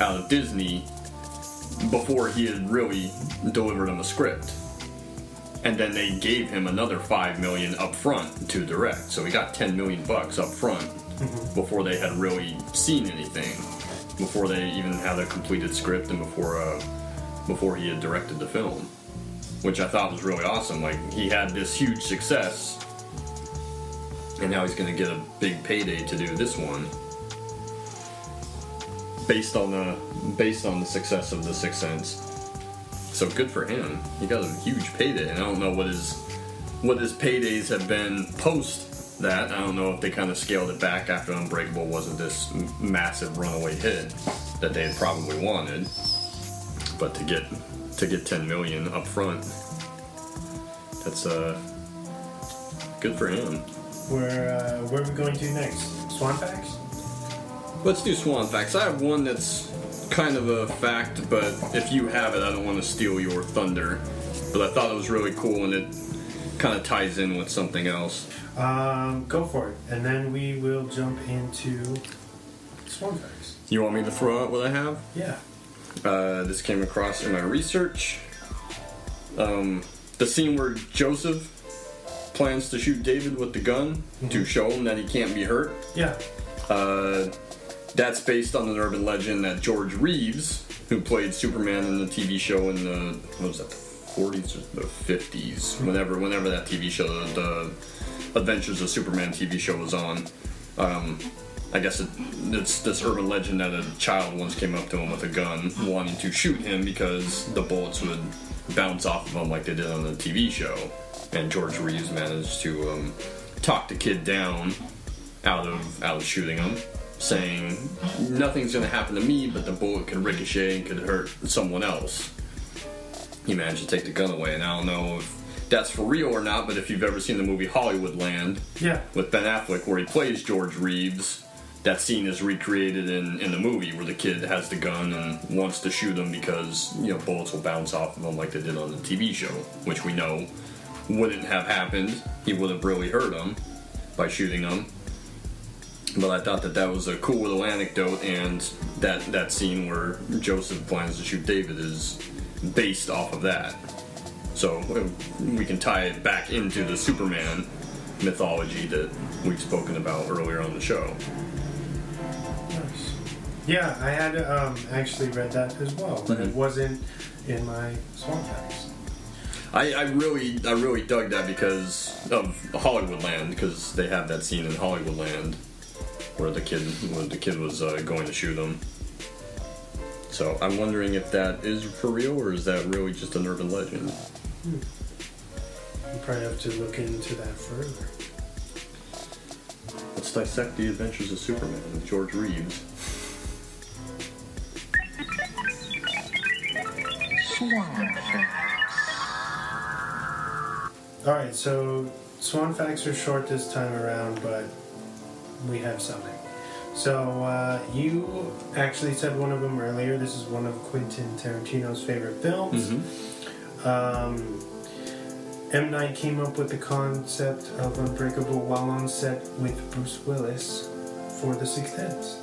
out of Disney before he had really delivered him a script. And then they gave him another $5 million up front to direct. So he got $10 million up front before they had really seen anything, before they even had a completed script, and before he had directed the film, which I thought was really awesome. Like, he had this huge success, and now he's going to get a big payday to do this one, based on the success of The Sixth Sense. So good for him. He got a huge payday, and I don't know what his paydays have been post that. I don't know if they kind of scaled it back after Unbreakable wasn't this massive runaway hit that they had probably wanted. But to get $10 million up front, that's good for him. Where are we going to next? Swan Facts? Let's do Swan Facts. I have one that's kind of a fact, but if you have it, I don't want to steal your thunder. But I thought it was really cool, and it kind of ties in with something else. Go for it, and then we will jump into Swan Facts. You want me to throw out what I have? Yeah. This came across in my research. The scene where Joseph plans to shoot David with the gun to show him that he can't be hurt. Yeah. That's based on an urban legend that George Reeves, who played Superman in the TV show in the, what was that, the 40s or the 50s, whenever that TV show, the Adventures of Superman TV show was on. I guess it's this urban legend that a child once came up to him with a gun, wanting to shoot him because the bullets would bounce off of him like they did on the TV show. And George Reeves managed to talk the kid down out of shooting him, saying nothing's going to happen to me, but the bullet could ricochet and could hurt someone else. He managed to take the gun away, and I don't know if that's for real or not, but if you've ever seen the movie Hollywoodland with Ben Affleck, where he plays George Reeves, that scene is recreated in the movie where the kid has the gun and wants to shoot him because, you know, bullets will bounce off of him like they did on the TV show, which we know wouldn't have happened. He would have really hurt him by shooting him. But I thought that was a cool little anecdote, and that scene where Joseph plans to shoot David is based off of that. So we can tie it back into the Superman mythology that we've spoken about earlier on the show. Nice. Yeah, I had actually read that as well, but it wasn't in my Swan Facts. I really dug that because of Hollywoodland, because they have that scene in Hollywoodland where the kid was going to shoot him. So I'm wondering if that is for real, or is that really just an urban legend? You probably have to look into that further. Let's dissect the Adventures of Superman with George Reeves. Swan Facts. Alright, so Swan Facts are short this time around, but we have something. So, you actually said one of them earlier. This is one of Quentin Tarantino's favorite films. M. Night came up with the concept of Unbreakable while on set with Bruce Willis for The Sixth Sense.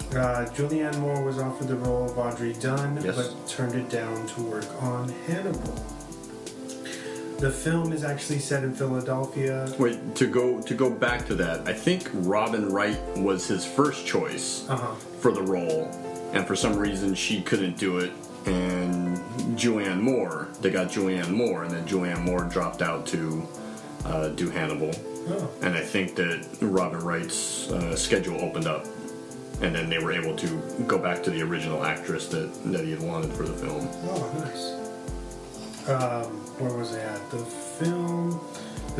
Julianne Moore was offered the role of Audrey Dunn, but turned it down to work on Hannibal. The film is actually set in Philadelphia. Wait, to go back to that, I think Robin Wright was his first choice for the role, and for some reason she couldn't do it, and they got Julianne Moore, and then Julianne Moore dropped out to do Hannibal. And I think that Robin Wright's schedule opened up, and then they were able to go back to the original actress that he had wanted for the film. Oh, nice. Where was I at? The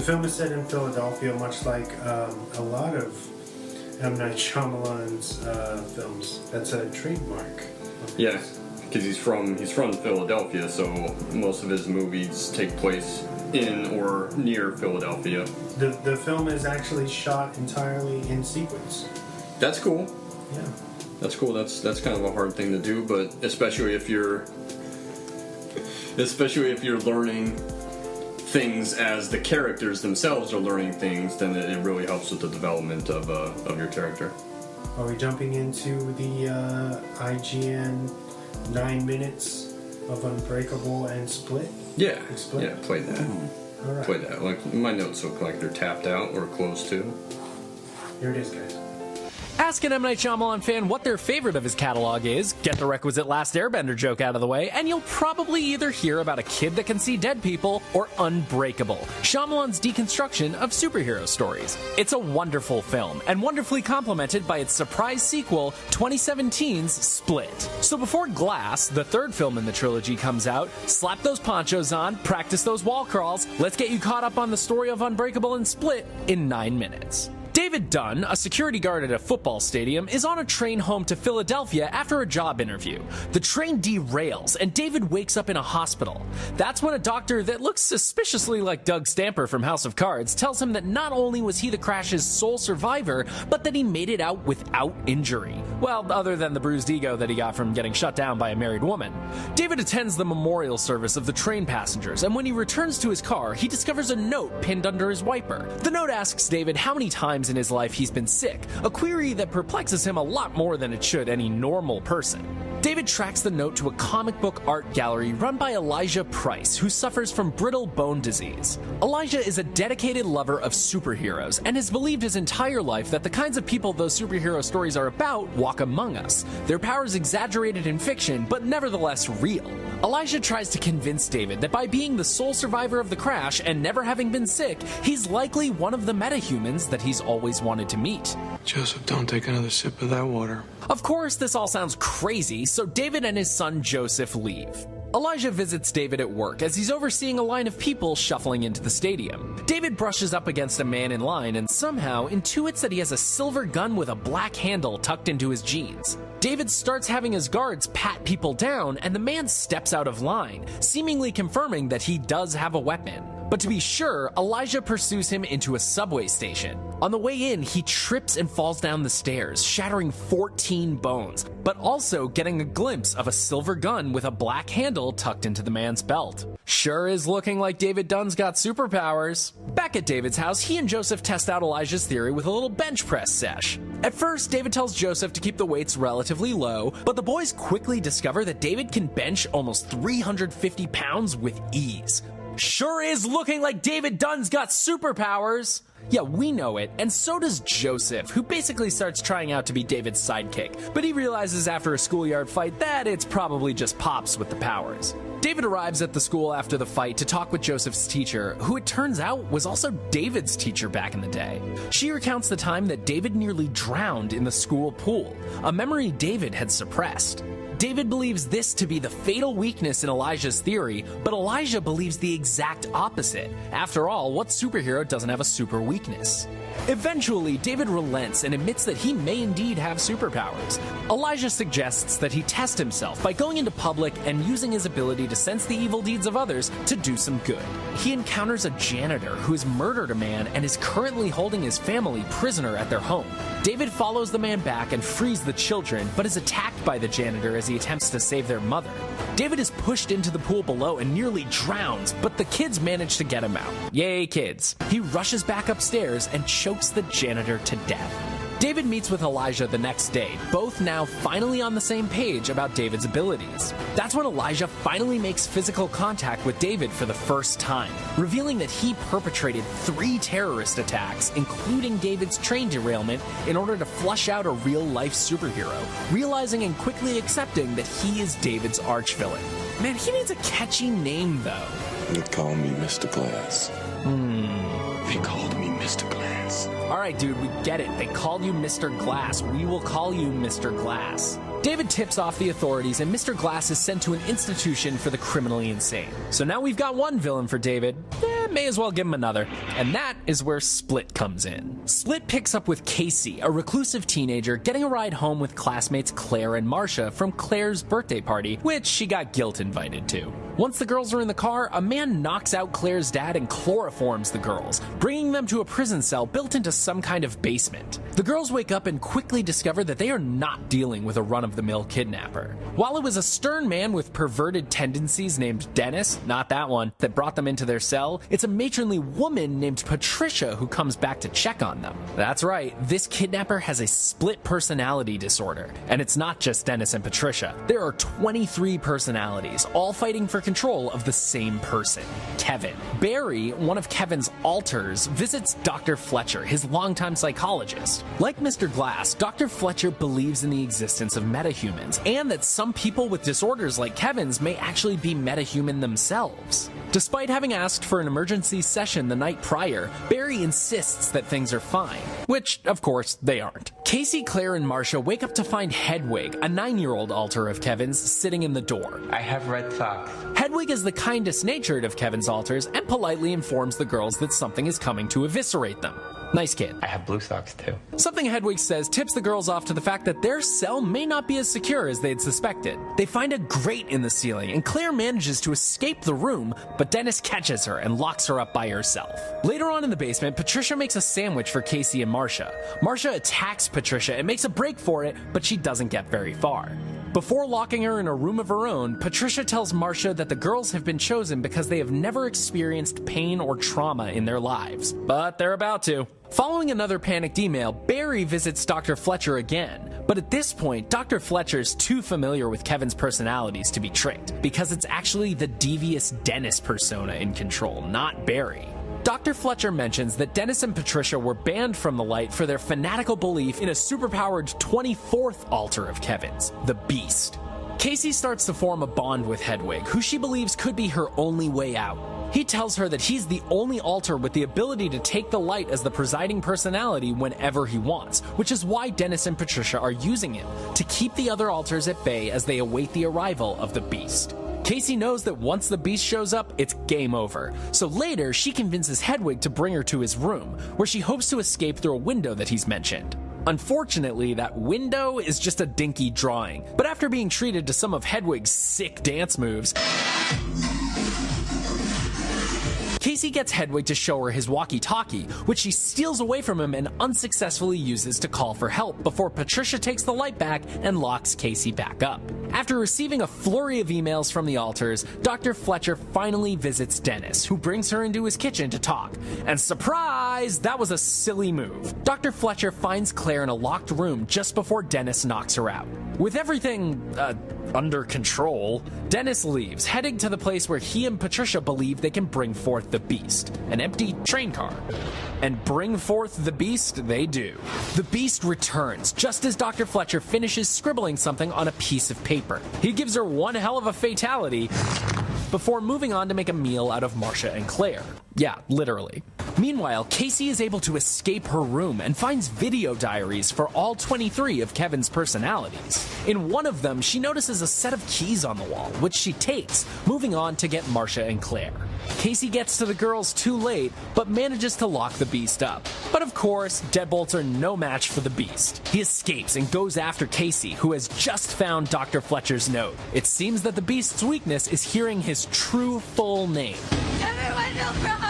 film is set in Philadelphia, much like a lot of M. Night Shyamalan's films. That's a trademark. Yeah, because he's from Philadelphia, so most of his movies take place in or near Philadelphia. The film is actually shot entirely in sequence. That's cool. Yeah. That's cool. That's kind of a hard thing to do, but especially if you're learning things as the characters themselves are learning things, then it really helps with the development of your character. Are we jumping into the IGN 9 minutes of Unbreakable and Split? Yeah, Split? yeah, play that. All right. Play that. Like, my notes look like they're tapped out or close to. Here it is, guys. Ask an M. Night Shyamalan fan what their favorite of his catalog is, get the requisite Last Airbender joke out of the way, and you'll probably either hear about a kid that can see dead people or Unbreakable, Shyamalan's deconstruction of superhero stories. It's a wonderful film, and wonderfully complemented by its surprise sequel, 2017's Split. So before Glass, the third film in the trilogy, comes out, slap those ponchos on, practice those wall crawls, let's get you caught up on the story of Unbreakable and Split in 9 minutes. David Dunn, a security guard at a football stadium, is on a train home to Philadelphia after a job interview. The train derails, and David wakes up in a hospital. That's when a doctor that looks suspiciously like Doug Stamper from House of Cards tells him that not only was he the crash's sole survivor, but that he made it out without injury. Well, other than the bruised ego that he got from getting shut down by a married woman. David attends the memorial service of the train passengers, and when he returns to his car, he discovers a note pinned under his wiper. The note asks David how many times in his life he's been sick, a query that perplexes him a lot more than it should any normal person. David tracks the note to a comic book art gallery run by Elijah Price, who suffers from brittle bone disease. Elijah is a dedicated lover of superheroes and has believed his entire life that the kinds of people those superhero stories are about walk among us, their powers exaggerated in fiction but nevertheless real. Elijah tries to convince David that by being the sole survivor of the crash and never having been sick, he's likely one of the metahumans that he's always wanted to meet. Joseph, don't take another sip of that water. Of course, this all sounds crazy, so David and his son Joseph leave. Elijah visits David at work as he's overseeing a line of people shuffling into the stadium. David brushes up against a man in line and somehow intuits that he has a silver gun with a black handle tucked into his jeans. David starts having his guards pat people down, and the man steps out of line, seemingly confirming that he does have a weapon. But to be sure, Elijah pursues him into a subway station. On the way in, he trips and falls down the stairs, shattering 14 bones, but also getting a glimpse of a silver gun with a black handle tucked into the man's belt. Sure is looking like David Dunn's got superpowers. Back at David's house, he and Joseph test out Elijah's theory with a little bench press sesh. At first, David tells Joseph to keep the weights relatively low, but the boys quickly discover that David can bench almost 350 pounds with ease. Sure is looking like David Dunn's got superpowers. Yeah, we know it, and so does Joseph, who basically starts trying out to be David's sidekick, but he realizes after a schoolyard fight that it's probably just Pops with the powers. David arrives at the school after the fight to talk with Joseph's teacher, who it turns out was also David's teacher back in the day. She recounts the time that David nearly drowned in the school pool, a memory David had suppressed. David believes this to be the fatal weakness in Elijah's theory, but Elijah believes the exact opposite. After all, what superhero doesn't have a super weakness? Eventually, David relents and admits that he may indeed have superpowers. Elijah suggests that he test himself by going into public and using his ability to sense the evil deeds of others to do some good. He encounters a janitor who has murdered a man and is currently holding his family prisoner at their home. David follows the man back and frees the children, but is attacked by the janitor as he attempts to save their mother. David is pushed into the pool below and nearly drowns, but the kids manage to get him out. Yay, kids. He rushes back upstairs and chokes the janitor to death. David meets with Elijah the next day, both now finally on the same page about David's abilities. That's when Elijah finally makes physical contact with David for the first time, revealing that he perpetrated 3 terrorist attacks, including David's train derailment, in order to flush out a real-life superhero, realizing and quickly accepting that he is David's arch-villain. Man, he needs a catchy name, though. They call me Mr. Glass. They called me Mr. Glass. Alright, dude, we get it. They called you Mr. Glass. We will call you Mr. Glass. David tips off the authorities, and Mr. Glass is sent to an institution for the criminally insane. So now we've got one villain for David. May as well give him another. And that is where Split comes in. Split picks up with Casey, a reclusive teenager, getting a ride home with classmates Claire and Marcia from Claire's birthday party, which she got guilt invited to. Once the girls are in the car, a man knocks out Claire's dad and chloroforms the girls, bringing them to a prison cell built into some kind of basement. The girls wake up and quickly discover that they are not dealing with a run of run-of-the-mill kidnapper. While it was a stern man with perverted tendencies named Dennis, not that one, that brought them into their cell, it's a matronly woman named Patricia who comes back to check on them. That's right, this kidnapper has a split personality disorder. And it's not just Dennis and Patricia. There are 23 personalities, all fighting for control of the same person, Kevin. Barry, one of Kevin's alters, visits Dr. Fletcher, his longtime psychologist. Like Mr. Glass, Dr. Fletcher believes in the existence of metahumans, and that some people with disorders like Kevin's may actually be metahuman themselves. Despite having asked for an emergency session the night prior, Barry insists that things are fine, which, of course, they aren't. Casey, Claire, and Marcia wake up to find Hedwig, a 9-year-old alter of Kevin's, sitting in the door. I have red socks. Hedwig is the kindest-natured of Kevin's alters and politely informs the girls that something is coming to eviscerate them. Nice kid. I have blue socks too. Something Hedwig says tips the girls off to the fact that their cell may not be as secure as they'd suspected. They find a grate in the ceiling, and Claire manages to escape the room, but Dennis catches her and locks her up by herself. Later on in the basement, Patricia makes a sandwich for Casey and Marcia. Marcia attacks Patricia and makes a break for it, but she doesn't get very far. Before locking her in a room of her own, Patricia tells Marcia that the girls have been chosen because they have never experienced pain or trauma in their lives. But they're about to. Following another panicked email, Barry visits Dr. Fletcher again. But at this point, Dr. Fletcher's too familiar with Kevin's personalities to be tricked, because it's actually the devious Dennis persona in control, not Barry. Dr. Fletcher mentions that Dennis and Patricia were banned from the light for their fanatical belief in a superpowered 24th alter of Kevin's, the Beast. Casey starts to form a bond with Hedwig, who she believes could be her only way out. He tells her that he's the only alter with the ability to take the light as the presiding personality whenever he wants, which is why Dennis and Patricia are using him, to keep the other alters at bay as they await the arrival of the Beast. Casey knows that once the Beast shows up, it's game over. So later, she convinces Hedwig to bring her to his room, where she hopes to escape through a window that he's mentioned. Unfortunately, that window is just a dinky drawing, but after being treated to some of Hedwig's sick dance moves, Casey gets Hedwig to show her his walkie-talkie, which she steals away from him and unsuccessfully uses to call for help before Patricia takes the light back and locks Casey back up. After receiving a flurry of emails from the alters, Dr. Fletcher finally visits Dennis, who brings her into his kitchen to talk. And surprise, that was a silly move. Dr. Fletcher finds Claire in a locked room just before Dennis knocks her out. With everything, under control, Dennis leaves, heading to the place where he and Patricia believe they can bring forth the Beast, an empty train car. And bring forth the Beast they do. The Beast returns just as Dr. Fletcher finishes scribbling something on a piece of paper. He gives her one hell of a fatality before moving on to make a meal out of Marcia and Claire. Yeah, literally. Meanwhile, Casey is able to escape her room and finds video diaries for all 23 of Kevin's personalities. In one of them, she notices a set of keys on the wall, which she takes, moving on to get Marcia and Claire. Casey gets to the girls too late, but manages to lock the Beast up. But of course, deadbolts are no match for the Beast. He escapes and goes after Casey, who has just found Dr. Fletcher's note. It seems that the Beast's weakness is hearing his true full name. Everyone will come!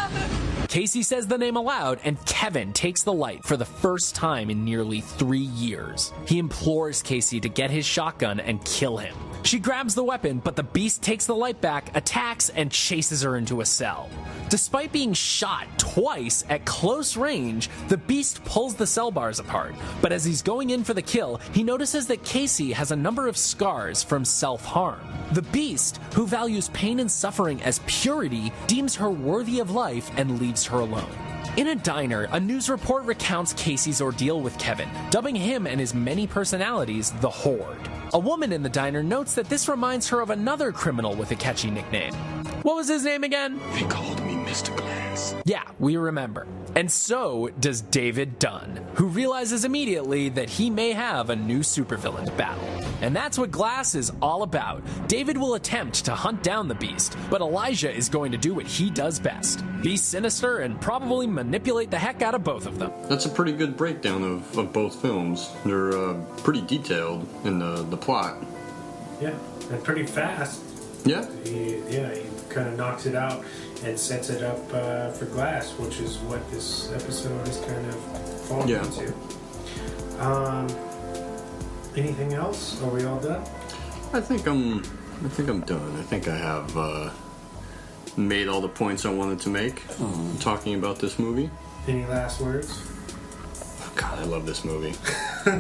Casey says the name aloud, and Kevin takes the light for the first time in nearly 3 years. He implores Casey to get his shotgun and kill him. She grabs the weapon, but the Beast takes the light back, attacks, and chases her into a cell. Despite being shot twice at close range, the Beast pulls the cell bars apart. But as he's going in for the kill, he notices that Casey has a number of scars from self-harm. The Beast, who values pain and suffering as purity, deems her worthy of life and leaves her alone. In a diner, a news report recounts Casey's ordeal with Kevin, dubbing him and his many personalities the Horde. A woman in the diner notes that this reminds her of another criminal with a catchy nickname. What was his name again? They called me Mr. Glass. Yeah, we remember. And so does David Dunn, who realizes immediately that he may have a new supervillain to battle. And that's what Glass is all about. David will attempt to hunt down the Beast, but Elijah is going to do what he does best. Be sinister and probably manipulate the heck out of both of them. That's a pretty good breakdown of both films. They're pretty detailed in the plot. Yeah, and pretty fast. Yeah. He kind of knocks it out and sets it up for Glass, which is what this episode is kind of falling into. Anything else? Are we all done? I think I'm done. I think I have made all the points I wanted to make talking about this movie. Any last words? God, I love this movie.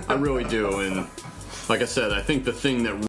I really do, and like I said, I think the thing that